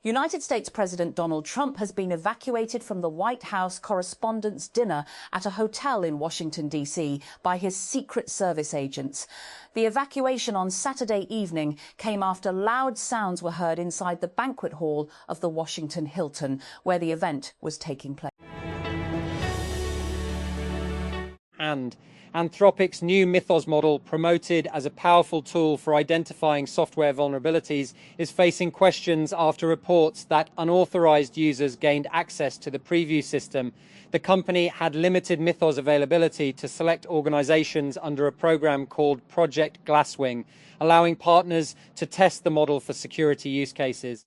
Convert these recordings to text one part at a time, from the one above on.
United States President Donald Trump has been evacuated from the White House Correspondents' Dinner at a hotel in Washington, D.C. by his Secret Service agents. The evacuation on Saturday evening came after loud sounds were heard inside the banquet hall of the Washington Hilton, where the event was taking place. And Anthropic's new Mythos model, promoted as a powerful tool for identifying software vulnerabilities, is facing questions after reports that unauthorized users gained access to the preview system. The company had limited Mythos availability to select organizations under a program called Project Glasswing, allowing partners to test the model for security use cases.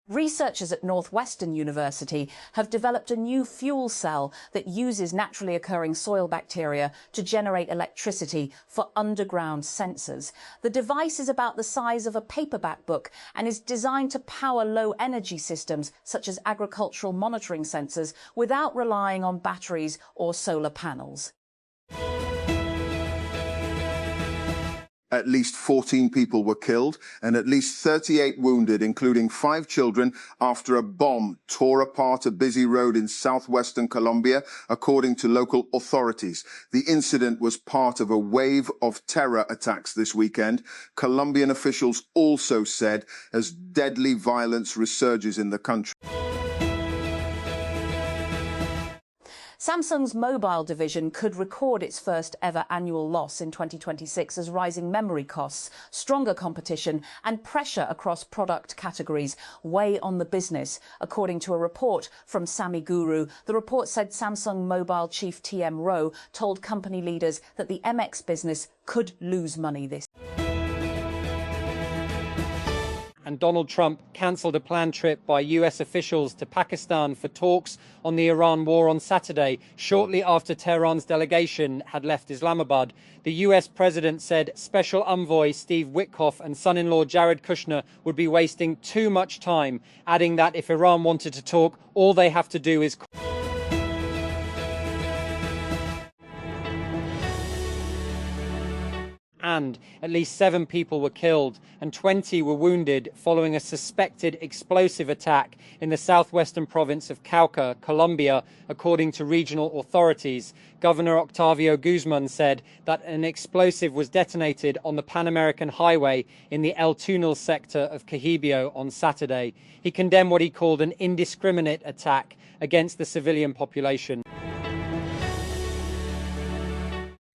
Researchers at Northwestern University have developed a new fuel cell that uses naturally occurring soil bacteria to generate electricity for underground sensors. The device is about the size of a paperback book and is designed to power low-energy systems such as agricultural monitoring sensors without relying on batteries or solar panels. At least 14 people were killed and at least 38 wounded, including 5 children, after a bomb tore apart a busy road in southwestern Colombia, according to local authorities. The incident was part of a wave of terror attacks this weekend, Colombian officials also said, as deadly violence resurges in the country. Samsung's mobile division could record its first ever annual loss in 2026 as rising memory costs, stronger competition and pressure across product categories weigh on the business, according to a report from Sami Guru. The report said Samsung Mobile chief TM Roh told company leaders that the MX business could lose money this year. And Donald Trump cancelled a planned trip by US officials to Pakistan for talks on the Iran war on Saturday, shortly after Tehran's delegation had left Islamabad. The US president said Special Envoy Steve Witkoff and son-in-law Jared Kushner would be wasting too much time, adding that if Iran wanted to talk, all they have to do is and at least 7 people were killed and 20 were wounded following a suspected explosive attack in the southwestern province of Cauca, Colombia, according to regional authorities. Governor Octavio Guzman said that an explosive was detonated on the Pan American Highway in the El Tunal sector of Quijibio on Saturday. He condemned what he called an indiscriminate attack against the civilian population.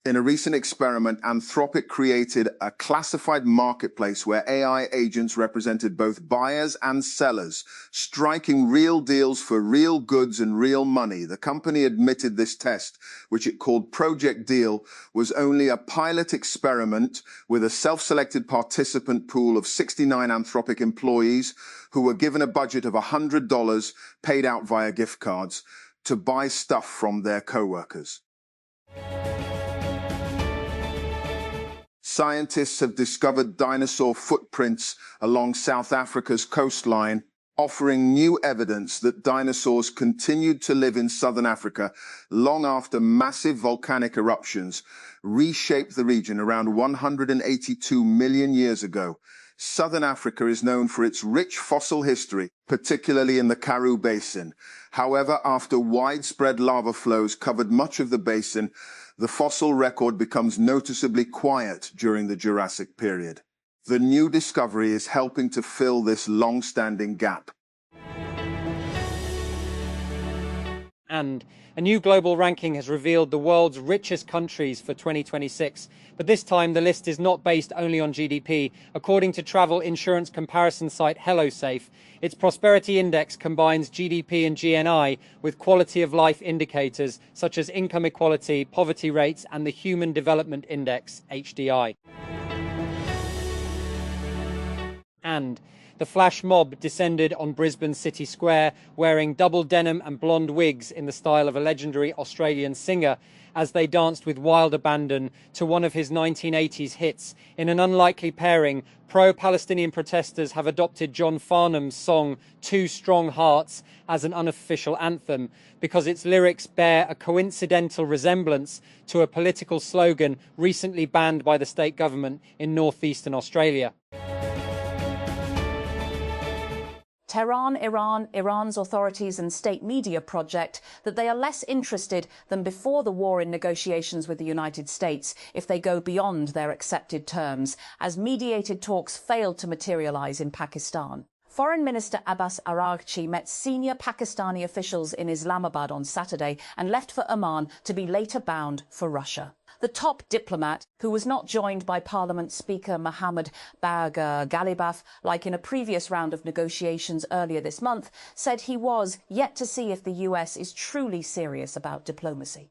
In a recent experiment, Anthropic created a classified marketplace where AI agents represented both buyers and sellers, striking real deals for real goods and real money. The company admitted this test, which it called Project Deal, was only a pilot experiment with a self-selected participant pool of 69 Anthropic employees who were given a budget of $100 paid out via gift cards to buy stuff from their co-workers. Scientists have discovered dinosaur footprints along South Africa's coastline, offering new evidence that dinosaurs continued to live in southern Africa long after massive volcanic eruptions reshaped the region around 182 million years ago. Southern Africa is known for its rich fossil history, particularly in the Karoo Basin. However, after widespread lava flows covered much of the basin, the fossil record becomes noticeably quiet during the Jurassic period. The new discovery is helping to fill this long-standing gap. And a new global ranking has revealed the world's richest countries for 2026. But this time, the list is not based only on GDP. According to travel insurance comparison site HelloSafe, its prosperity index combines GDP and GNI with quality of life indicators such as income equality, poverty rates, and the Human Development Index, HDI. And the flash mob descended on Brisbane City Square wearing double denim and blonde wigs in the style of a legendary Australian singer as they danced with wild abandon to one of his 1980s hits. In an unlikely pairing, pro-Palestinian protesters have adopted John Farnham's song Two Strong Hearts as an unofficial anthem because its lyrics bear a coincidental resemblance to a political slogan recently banned by the state government in northeastern Australia. Tehran, Iran's authorities and state media project that they are less interested than before the war in negotiations with the United States if they go beyond their accepted terms, as mediated talks failed to materialize in Pakistan. Foreign Minister Abbas Araghchi met senior Pakistani officials in Islamabad on Saturday and left for Oman to be later bound for Russia. The top diplomat, who was not joined by Parliament Speaker Mohammad Bagher Ghalibaf like in a previous round of negotiations earlier this month, said he was yet to see if the US is truly serious about diplomacy.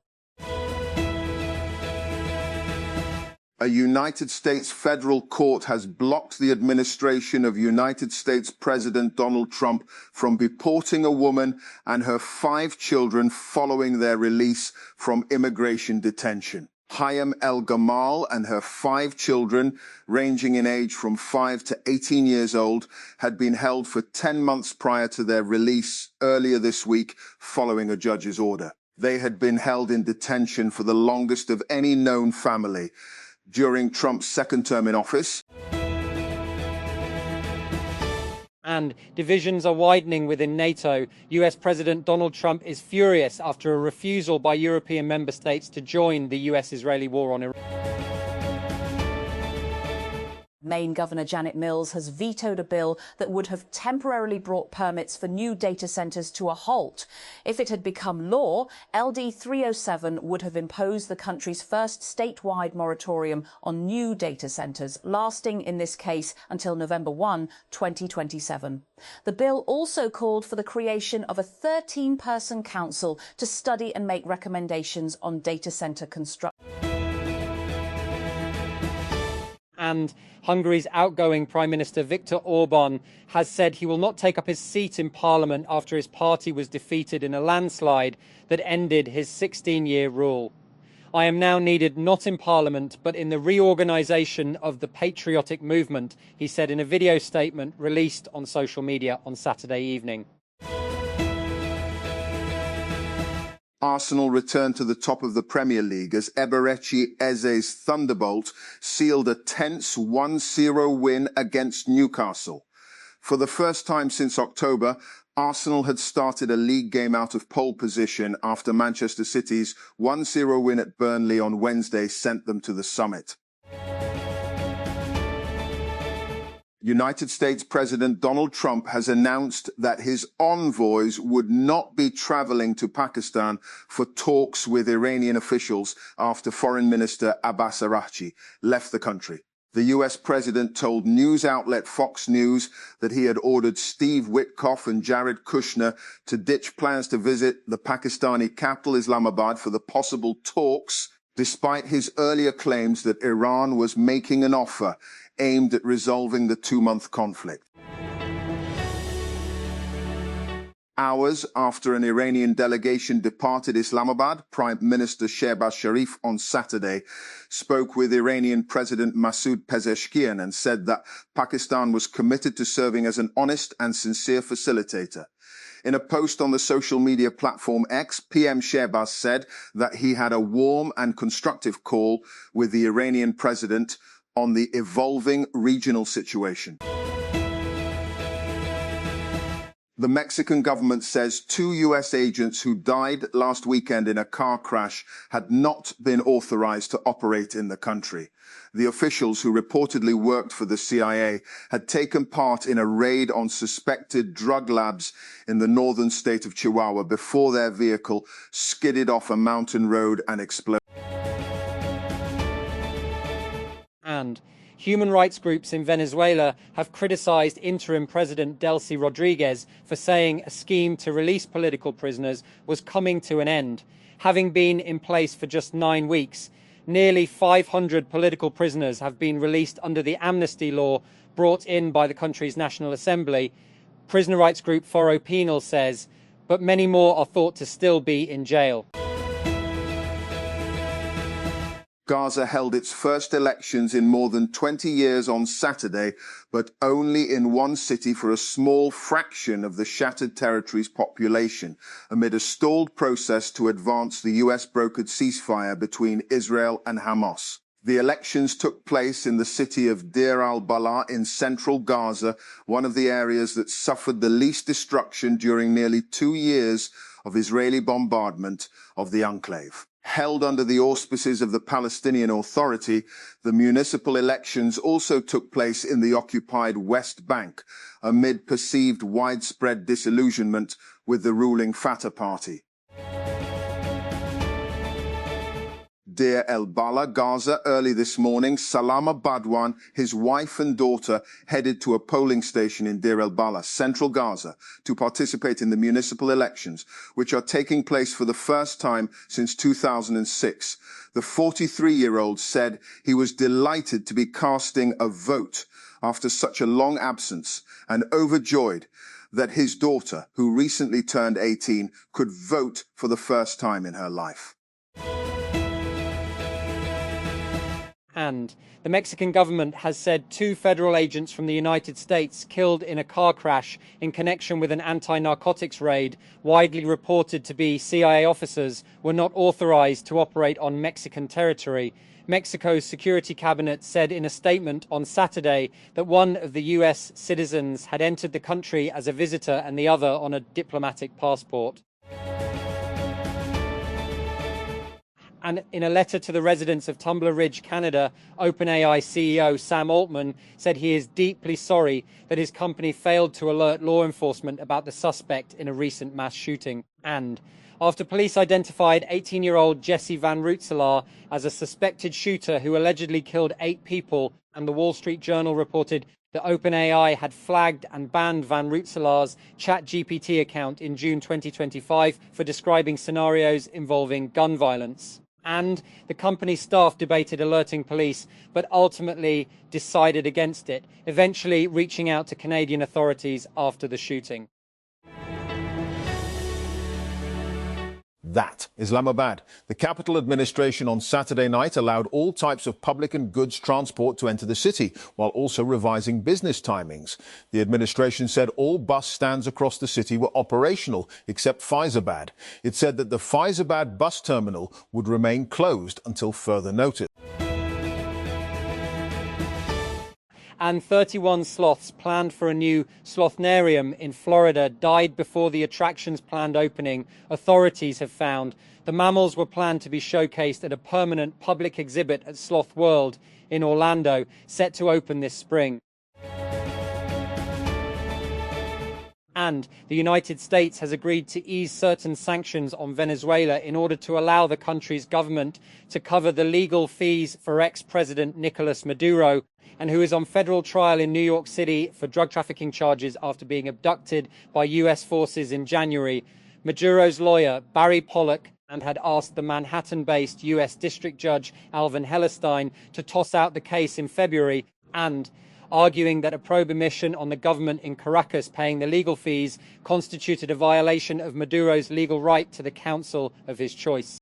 A United States federal court has blocked the administration of United States President Donald Trump from deporting a woman and her 5 children following their release from immigration detention. Hayam El-Gamal and her 5 children, ranging in age from 5 to 18 years old, had been held for 10 months prior to their release earlier this week following a judge's order. They had been held in detention for the longest of any known family during Trump's second term in office. And divisions are widening within NATO. US President Donald Trump is furious after a refusal by European member states to join the US-Israeli war on Iran. Maine Governor Janet Mills has vetoed a bill that would have temporarily brought permits for new data centres to a halt. If it had become law, LD 307 would have imposed the country's first statewide moratorium on new data centres, lasting in this case until November 1, 2027. The bill also called for the creation of a 13-person council to study and make recommendations on data centre construction. And Hungary's outgoing Prime Minister Viktor Orban has said he will not take up his seat in Parliament after his party was defeated in a landslide that ended his 16-year rule. I am now needed not in Parliament, but in the reorganisation of the patriotic movement, he said in a video statement released on social media on Saturday evening. Arsenal returned to the top of the Premier League as Eberechi Eze's Thunderbolt sealed a tense 1-0 win against Newcastle. For the first time since October, Arsenal had started a league game out of pole position after Manchester City's 1-0 win at Burnley on Wednesday sent them to the summit. United States President Donald Trump has announced that his envoys would not be traveling to Pakistan for talks with Iranian officials after Foreign Minister Abbas Araghchi left the country. The US president told news outlet Fox News that he had ordered Steve Witkoff and Jared Kushner to ditch plans to visit the Pakistani capital Islamabad for the possible talks, despite his earlier claims that Iran was making an offer aimed at resolving the 2-month conflict. Hours after an Iranian delegation departed Islamabad, Prime Minister Shehbaz Sharif on Saturday spoke with Iranian President Masoud Pezeshkian and said that Pakistan was committed to serving as an honest and sincere facilitator. In a post on the social media platform X, PM Shehbaz said that he had a warm and constructive call with the Iranian president on the evolving regional situation. The Mexican government says 2 US agents who died last weekend in a car crash had not been authorized to operate in the country. The officials, who reportedly worked for the CIA, had taken part in a raid on suspected drug labs in the northern state of Chihuahua before their vehicle skidded off a mountain road and exploded. And human rights groups in Venezuela have criticized interim President Delcy Rodriguez for saying a scheme to release political prisoners was coming to an end. Having been in place for just 9 weeks, nearly 500 political prisoners have been released under the amnesty law brought in by the country's National Assembly. Prisoner rights group Foro Penal says, but many more are thought to still be in jail. Gaza held its first elections in more than 20 years on Saturday, but only in one city for a small fraction of the shattered territory's population, amid a stalled process to advance the US-brokered ceasefire between Israel and Hamas. The elections took place in the city of Deir al-Balah in central Gaza, one of the areas that suffered the least destruction during nearly 2 years of Israeli bombardment of the enclave. Held under the auspices of the Palestinian Authority, the municipal elections also took place in the occupied West Bank, amid perceived widespread disillusionment with the ruling Fatah party. Deir el-Balah, Gaza, early this morning, Salama Badwan, his wife and daughter, headed to a polling station in Deir el-Balah, central Gaza, to participate in the municipal elections, which are taking place for the first time since 2006. The 43-year-old said he was delighted to be casting a vote after such a long absence and overjoyed that his daughter, who recently turned 18, could vote for the first time in her life. And the Mexican government has said 2 federal agents from the United States killed in a car crash in connection with an anti-narcotics raid, widely reported to be CIA officers, were not authorized to operate on Mexican territory. Mexico's security cabinet said in a statement on Saturday that one of the US citizens had entered the country as a visitor and the other on a diplomatic passport. And in a letter to the residents of Tumbler Ridge, Canada, OpenAI CEO Sam Altman said he is deeply sorry that his company failed to alert law enforcement about the suspect in a recent mass shooting. And after police identified 18-year-old Jesse Van Rootselaar as a suspected shooter who allegedly killed 8 people, and the Wall Street Journal reported that OpenAI had flagged and banned Van Rootselaar's ChatGPT account in June 2025 for describing scenarios involving gun violence. And the company staff debated alerting police, but ultimately decided against it, eventually reaching out to Canadian authorities after the shooting. That Islamabad. The capital administration on Saturday night allowed all types of public and goods transport to enter the city, while also revising business timings. The administration said all bus stands across the city were operational, except Faizabad. It said that the Faizabad bus terminal would remain closed until further notice. And 31 sloths planned for a new slothnarium in Florida died before the attraction's planned opening, authorities have found. The mammals were planned to be showcased at a permanent public exhibit at Sloth World in Orlando, set to open this spring. And the United States has agreed to ease certain sanctions on Venezuela in order to allow the country's government to cover the legal fees for ex-President Nicolas Maduro, and who is on federal trial in New York City for drug trafficking charges after being abducted by US forces in January. Maduro's lawyer, Barry Pollock, had asked the Manhattan-based US District Judge Alvin Hellerstein to toss out the case in February, and arguing that a prohibition on the government in Caracas paying the legal fees constituted a violation of Maduro's legal right to the counsel of his choice.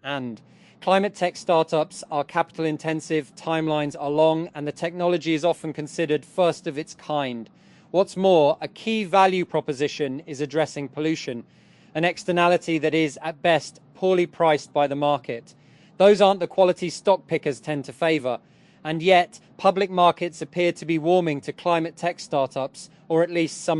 And climate tech startups are capital intensive, timelines are long, and the technology is often considered first of its kind. What's more, a key value proposition is addressing pollution, an externality that is, at best, poorly priced by the market. Those aren't the quality stock pickers tend to favour, and yet public markets appear to be warming to climate tech startups, or at least some of